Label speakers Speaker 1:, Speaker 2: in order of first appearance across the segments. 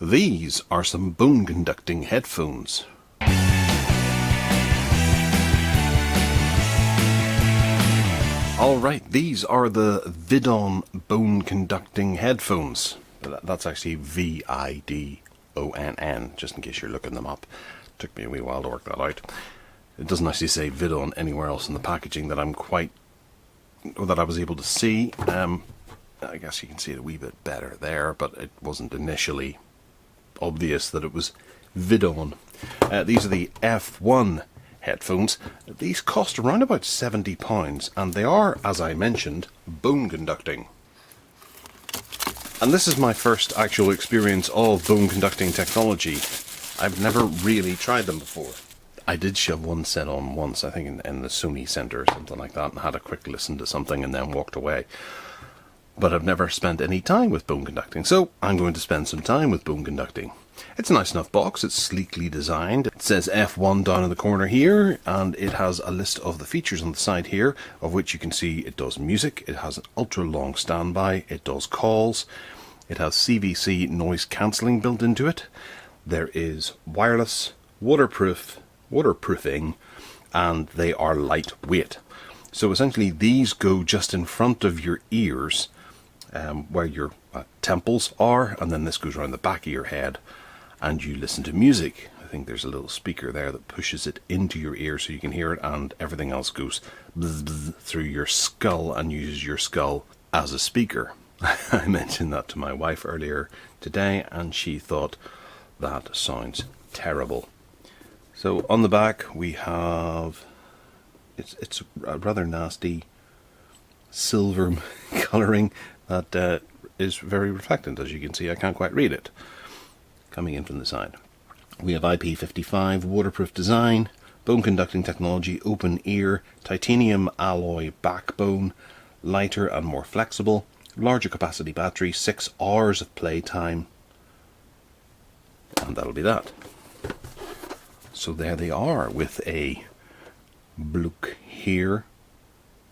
Speaker 1: These are some bone conducting headphones. Alright, these are the Vidonn bone conducting headphones. That's actually V-I-D-O-N-N, just in case you're looking them up. Took me a wee while to work that out. It doesn't actually say Vidonn anywhere else in the packaging that I was able to see. I guess you can see it a wee bit better there, but it wasn't initially obvious that it was Vidonn. These are the F1 headphones. These cost around about £70, and they are, as I mentioned, bone conducting. And this is my first actual experience of bone conducting technology. I've never really tried them before. I did shove one set on once, I think in the Sony Centre or something like that, and had a quick listen to something and then walked away. But I've never spent any time with bone conducting, so I'm going to spend some time with bone conducting. It's a nice enough box, it's sleekly designed. It says F1 down in the corner here, and it has a list of the features on the side here, of which you can see it does music, it has an ultra long standby, it does calls, it has CVC noise cancelling built into it, there is wireless, waterproofing, and they are lightweight. So essentially these go just in front of your ears, where your temples are, and then this goes around the back of your head and you listen to music. I think there's a little speaker there that pushes it into your ear so you can hear it, and everything else goes bzz, bzz, through your skull and uses your skull as a speaker. I mentioned that to my wife earlier today and she thought that sounds terrible. So on the back we have, it's a rather nasty silver colouring that is very reflectant, as you can see. I can't quite read it coming in from the side. We have IP55 waterproof design, bone conducting technology, open ear, titanium alloy backbone, lighter and more flexible, larger capacity battery, 6 hours of playtime, and that'll be that. So there they are, with a bloke here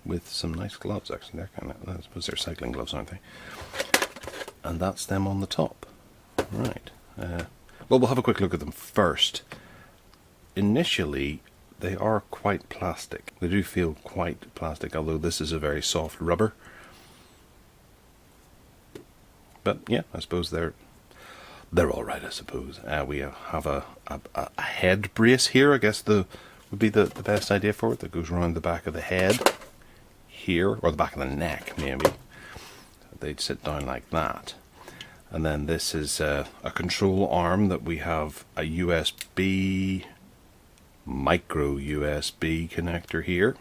Speaker 1: with some nice gloves. Actually, they're kind of, I suppose they're cycling gloves, aren't they? And that's them on the top. Right. Well, we'll have a quick look at them first. Initially, they are quite plastic. They do feel quite plastic, although this is a very soft rubber. But yeah, I suppose they're all right, I suppose. We have a head brace here, I guess would be the best idea for it, that goes around the back of the head here, or the back of the neck maybe. They'd sit down like that. And then this is a control arm that we have a USB, micro USB connector here.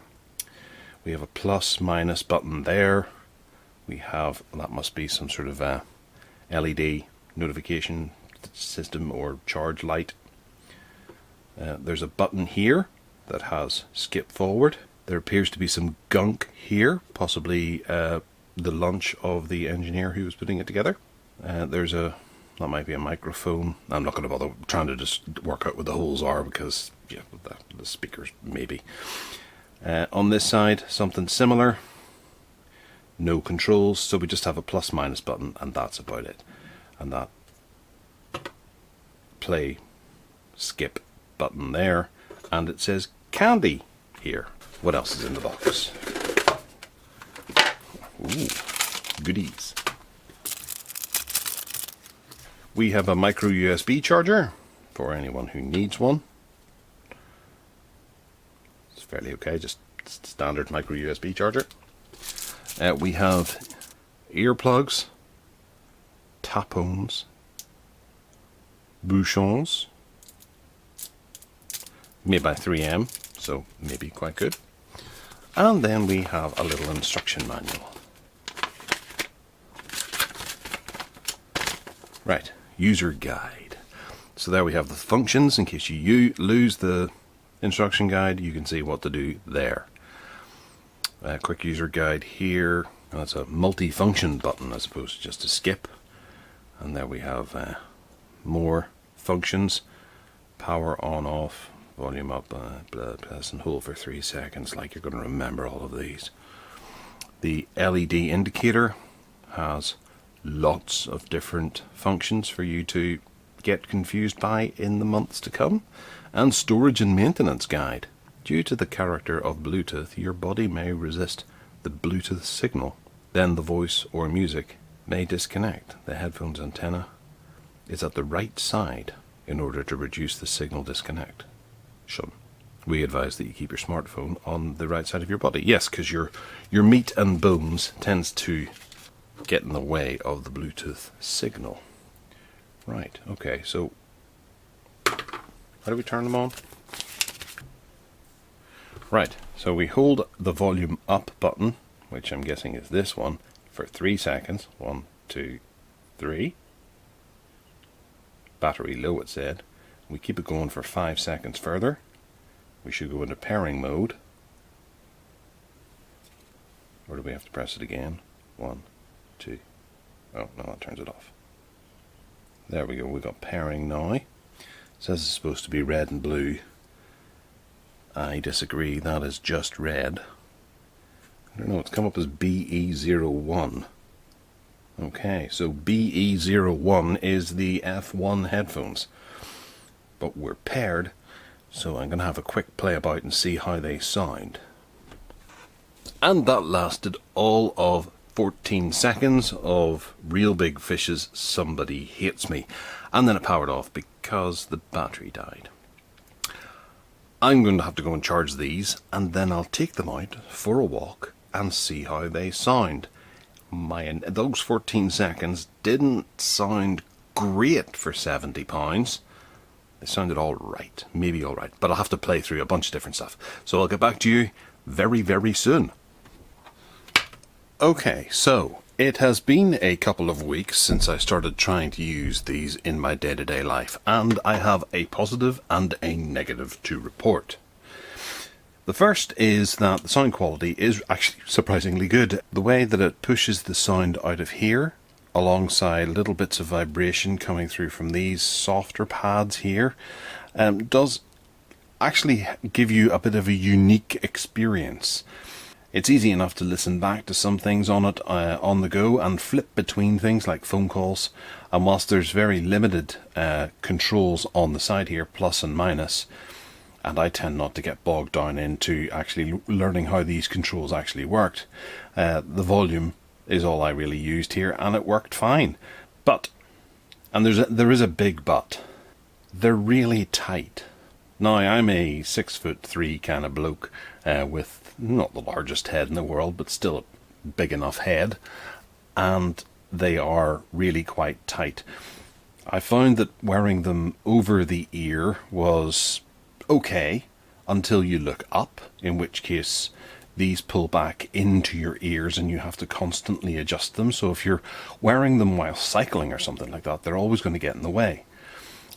Speaker 1: We have a plus minus button there. We have, that must be some sort of a LED notification system or charge light. There's a button here that has skip forward. There appears to be some gunk here, possibly the lunch of the engineer who was putting it together. That might be a microphone. I'm not going to bother trying to just work out what the holes are, because yeah, the speakers maybe. On this side, something similar. No controls, so we just have a plus minus button, and that's about it. And that play skip button there, and it says candy here. What else is in the box? Ooh, goodies. We have a micro USB charger for anyone who needs one. It's fairly okay, just standard micro USB charger. We have earplugs, tampons, bouchons, made by 3M, so maybe quite good. And then we have a little instruction manual. Right, user guide. So there we have the functions. In case you lose the instruction guide, you can see what to do there. Quick user guide here. That's a multi-function button as opposed to just a skip. And there we have more functions. Power on, off, volume up, press and hold for 3 seconds, like you're going to remember all of these. The LED indicator has lots of different functions for you to get confused by in the months to come, and storage and maintenance guide. Due to the character of Bluetooth, your body may resist the Bluetooth signal. Then the voice or music may disconnect. The headphone's antenna is at the right side in order to reduce the signal disconnect. We advise that you keep your smartphone on the right side of your body. Yes, because your meat and bones tends to get in the way of the Bluetooth signal. Right, okay, so how do we turn them on? Right, so we hold the volume up button, which I'm guessing is this one, for 3 seconds. 1, 2, 3. Battery low, it said. We keep it going for 5 seconds further. We should go into pairing mode. Or do we have to press it again? 1, 2. Oh, no, that turns it off. There we go, we got pairing now. It says it's supposed to be red and blue. I disagree, that is just red. I don't know, it's come up as BE01. Okay, so BE01 is the F1 headphones. But we're paired, so I'm going to have a quick play about and see how they sound. And that lasted all of 14 seconds of real big fishes, somebody hates me. And then it powered off because the battery died. I'm going to have to go and charge these, and then I'll take them out for a walk and see how they sound. Those 14 seconds didn't sound great for £70. They sounded alright, maybe alright, but I'll have to play through a bunch of different stuff. So I'll get back to you very, very soon. Okay, so it has been a couple of weeks since I started trying to use these in my day-to-day life, and I have a positive and a negative to report. The first is that the sound quality is actually surprisingly good. The way that it pushes the sound out of here, alongside little bits of vibration coming through from these softer pads here, does actually give you a bit of a unique experience. It's easy enough to listen back to some things on it on the go and flip between things like phone calls, and whilst there's very limited controls on the side here, plus and minus, and I tend not to get bogged down into actually learning how these controls actually worked, the volume is all I really used here, and it worked fine. But, and there is a big but, they're really tight. Now, I'm a 6'3" kind of bloke with not the largest head in the world, but still a big enough head, and they are really quite tight. I found that wearing them over the ear was okay until you look up, in which case these pull back into your ears and you have to constantly adjust them. So if you're wearing them while cycling or something like that, they're always going to get in the way.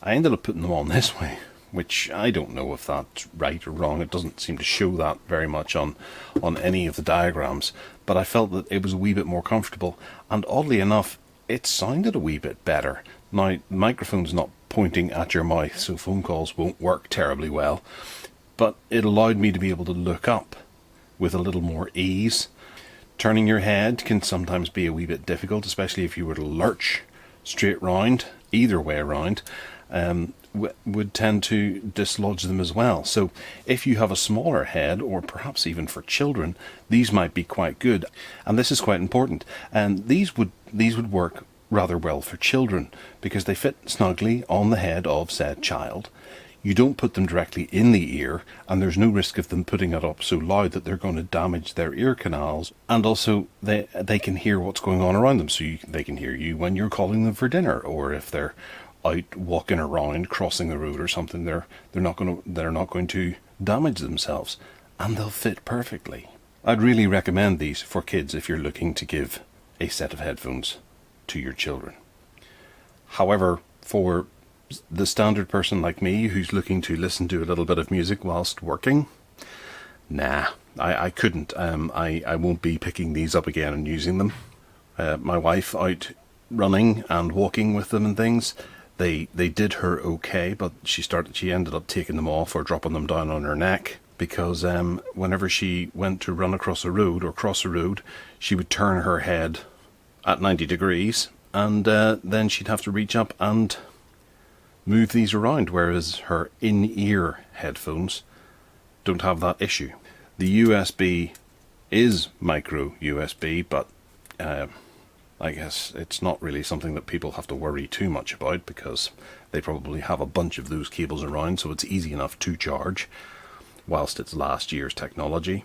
Speaker 1: I ended up putting them on this way, which I don't know if that's right or wrong. It doesn't seem to show that very much on any of the diagrams, but I felt that it was a wee bit more comfortable, and oddly enough, it sounded a wee bit better. Now, the microphone's not pointing at your mouth, so phone calls won't work terribly well, but it allowed me to be able to look up with a little more ease. Turning your head can sometimes be a wee bit difficult, especially if you were to lurch straight round, either way around, would tend to dislodge them as well. So if you have a smaller head, or perhaps even for children, these might be quite good. And this is quite important. And these would work rather well for children because they fit snugly on the head of said child. You don't put them directly in the ear, and there's no risk of them putting it up so loud that they're going to damage their ear canals. And also they can hear what's going on around them, so they can hear you when you're calling them for dinner, or if they're out walking around crossing the road or something, they're not going to damage themselves, and they'll fit perfectly. I'd really recommend these for kids if you're looking to give a set of headphones to your children. However, for the standard person like me who's looking to listen to a little bit of music whilst working, nah, I couldn't. I won't be picking these up again and using them. My wife out running and walking with them and things, they did her okay, but she ended up taking them off or dropping them down on her neck, because whenever she went to run across a road or cross a road, she would turn her head at 90 degrees, and then she'd have to reach up and move these around, whereas her in-ear headphones don't have that issue. The USB is micro USB, but I guess it's not really something that people have to worry too much about, because they probably have a bunch of those cables around, so it's easy enough to charge whilst it's last year's technology.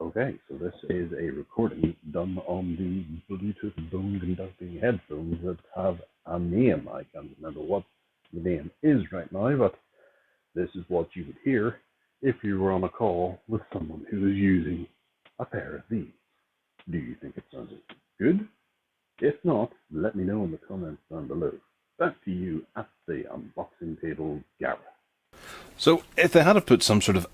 Speaker 1: Okay, so this is a recording done on the Bluetooth Bone Conducting headphones that have a name. I can't remember what the name is right now, but this is what you would hear if you were on a call with someone who is using a pair of these. Do you think it sounded good? If not, let me know in the comments down below. Back to you at the unboxing table, Gareth. So if they had to put some sort of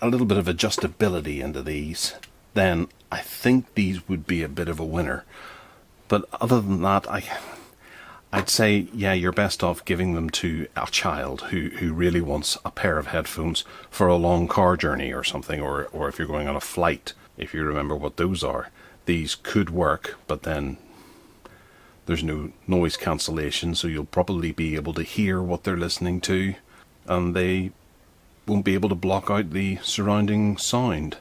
Speaker 1: a little bit of adjustability into these, then I think these would be a bit of a winner. But other than that, I'd say, yeah, you're best off giving them to a child who really wants a pair of headphones for a long car journey or something, or if you're going on a flight, if you remember what those are. These could work, but then there's no noise cancellation, so you'll probably be able to hear what they're listening to, and they won't be able to block out the surrounding sound.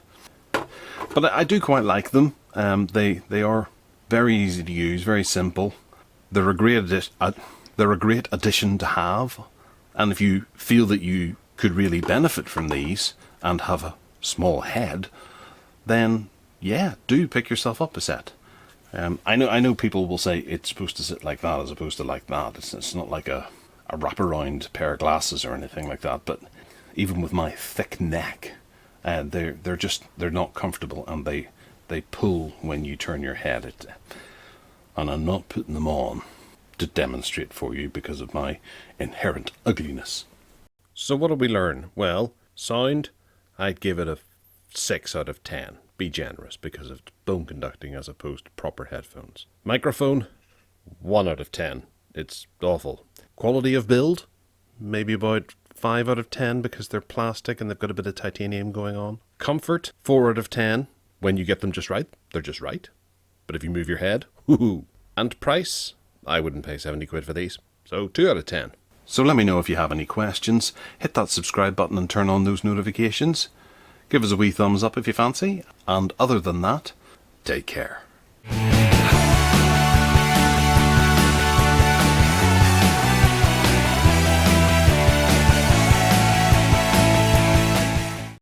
Speaker 1: But I do quite like them. They are very easy to use, very simple. They're a great addition to have, and if you feel that you could really benefit from these and have a small head, then yeah, do pick yourself up a set. I know people will say it's supposed to sit like that as opposed to like that. It's not like a wraparound pair of glasses or anything like that, but even with my thick neck, they're not comfortable, and they pull when you turn your head. And I'm not putting them on to demonstrate for you because of my inherent ugliness. So what did we learn? Well, sound, I'd give it a 6 out of 10. Be generous, because of bone conducting as opposed to proper headphones. Microphone, 1 out of 10. It's awful. Quality of build, maybe about 5 out of 10, because they're plastic and they've got a bit of titanium going on. Comfort, 4 out of 10. When you get them just right, they're just right. But if you move your head, woohoo. And price, I wouldn't pay 70 quid for these. So 2 out of 10. So let me know if you have any questions. Hit that subscribe button and turn on those notifications. Give us a wee thumbs up if you fancy. And other than that, take care.